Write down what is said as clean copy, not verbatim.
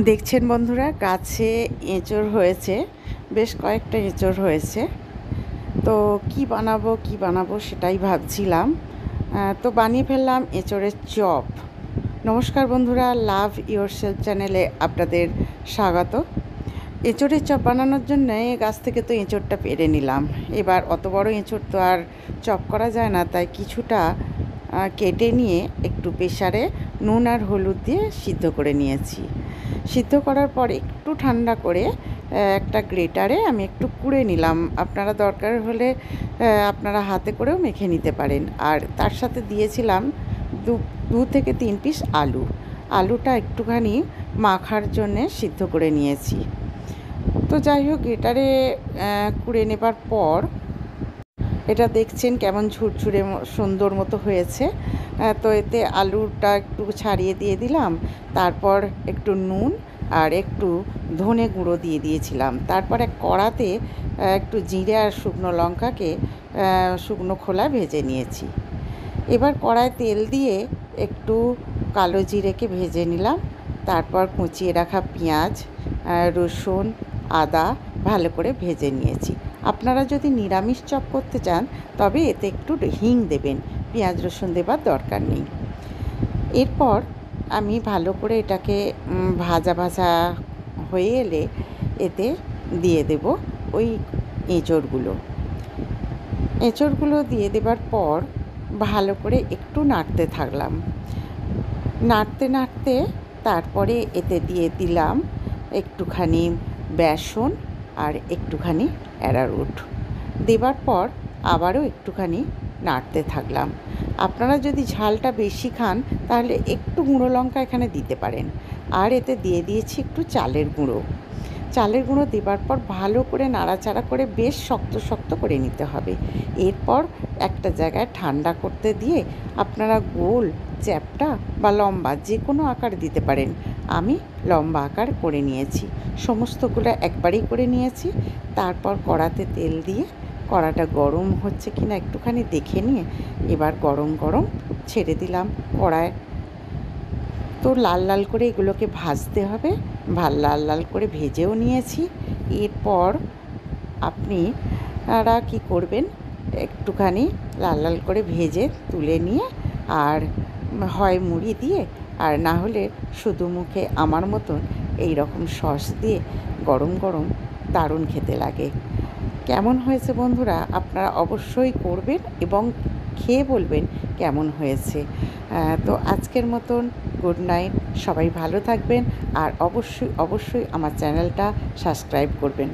দেখছেন বন্ধুরা, গাছে এঁচড় হয়েছে, বেশ কয়েকটা এঁচড় হয়েছে। তো কি বানাবো সেটাই ভাবছিলাম। তো বানিয়ে ফেললাম এঁচড়ের চপ। নমস্কার বন্ধুরা, লাভ ইয়োরসেলফ চ্যানেলে আপনাদের স্বাগত। এঁচড়ের চপ বানানোর জন্য গাছ থেকে তো এঁচড়টা পেড়ে নিলাম। এবার অত বড় এঁচড় তো আর চপ করা যায় না, তাই কিছুটা কেটে নিয়ে একটু প্রেসারে নুন আর হলুদ দিয়ে সিদ্ধ করে নিয়েছি। সিদ্ধ করার পর একটু ঠান্ডা করে একটা গ্রেটারে আমি একটু কুড়ে নিলাম। আপনারা দরকার হলে আপনারা হাতে করেও মেখে নিতে পারেন। আর তার সাথে দিয়েছিলাম দু থেকে 3 পিস আলু। আলুটা একটুখানি মাখার জন্যে সিদ্ধ করে নিয়েছি। তো যাই হোক, গ্রেটারে কুড়ে নেবার পর এটা দেখছেন কেমন ঝুরঝুরে সুন্দর মতো হয়েছে। তো এতে আলুটা একটু ছাড়িয়ে দিয়ে দিলাম, তারপর একটু নুন আর একটু ধনে গুঁড়ো দিয়ে দিয়েছিলাম। তারপর এক কড়াতে একটু জিরে আর শুকনো লঙ্কাকে শুকনো খোলায় ভেজে নিয়েছি। এবার কড়ায় তেল দিয়ে একটু কালো জিরেকে ভেজে নিলাম। তারপর কুচিয়ে রাখা পেঁয়াজ, রসুন, আদা ভালো করে ভেজে নিয়েছি। আপনারা যদি নিরামিষ চপ করতে চান তবে এতে একটু হিং দেবেন, পেঁয়াজ রসুন দেবার দরকার নেই। এরপর আমি ভালো করে এটাকে ভাজা ভাজা হয়ে এলে এতে দিয়ে দেব ওই এঁচড়গুলো দিয়ে দেবার পর ভালো করে একটু নাড়তে থাকলাম। নাড়তে নাড়তে তারপরে এতে দিয়ে দিলাম একটুখানি বেসন আর একটুখানি অ্যারারুট। দেবার পর আবারও একটুখানি নাড়তে থাকলাম। আপনারা যদি ঝালটা বেশি খান তাহলে একটু গুঁড়ো লঙ্কা এখানে দিতে পারেন। আর এতে দিয়ে দিয়েছি একটু চালের গুঁড়ো দেবার পর ভালো করে নাড়াচাড়া করে বেশ শক্ত শক্ত করে নিতে হবে। এরপর একটা জায়গায় ঠান্ডা করতে দিয়ে আপনারা গোল, চ্যাপ্টা বা লম্বা যে কোনো আকার দিতে পারেন। আমি লম্বা আকার করে নিয়েছি, সমস্তগুলো একবারেই করে নিয়েছি। তারপর কড়াতে তেল দিয়ে কড়াটা গরম হচ্ছে কিনা একটুখানি দেখে নিয়ে এবার গরম গরম ছেড়ে দিলাম কড়ায়। তো লাল লাল করে এগুলোকে ভাজতে হবে, লাল লাল করে ভেজেও নিয়েছি। এরপর আপনারা কী করবেন, একটুখানি লাল লাল করে ভেজে তুলে নিয়ে আর হয় মুড়ি দিয়ে আর না হলে শুধু মুখে আমার মতন এই রকম সস দিয়ে গরম গরম দারুণ খেতে লাগে। কেমন হয়েছে বন্ধুরা, আপনারা অবশ্যই করবেন এবং খেয়ে বলবেন কেমন হয়েছে। তো আজকের মতন গুড নাইট, সবাই ভালো থাকবেন আর অবশ্যই অবশ্যই আমার চ্যানেলটা সাবস্ক্রাইব করবেন।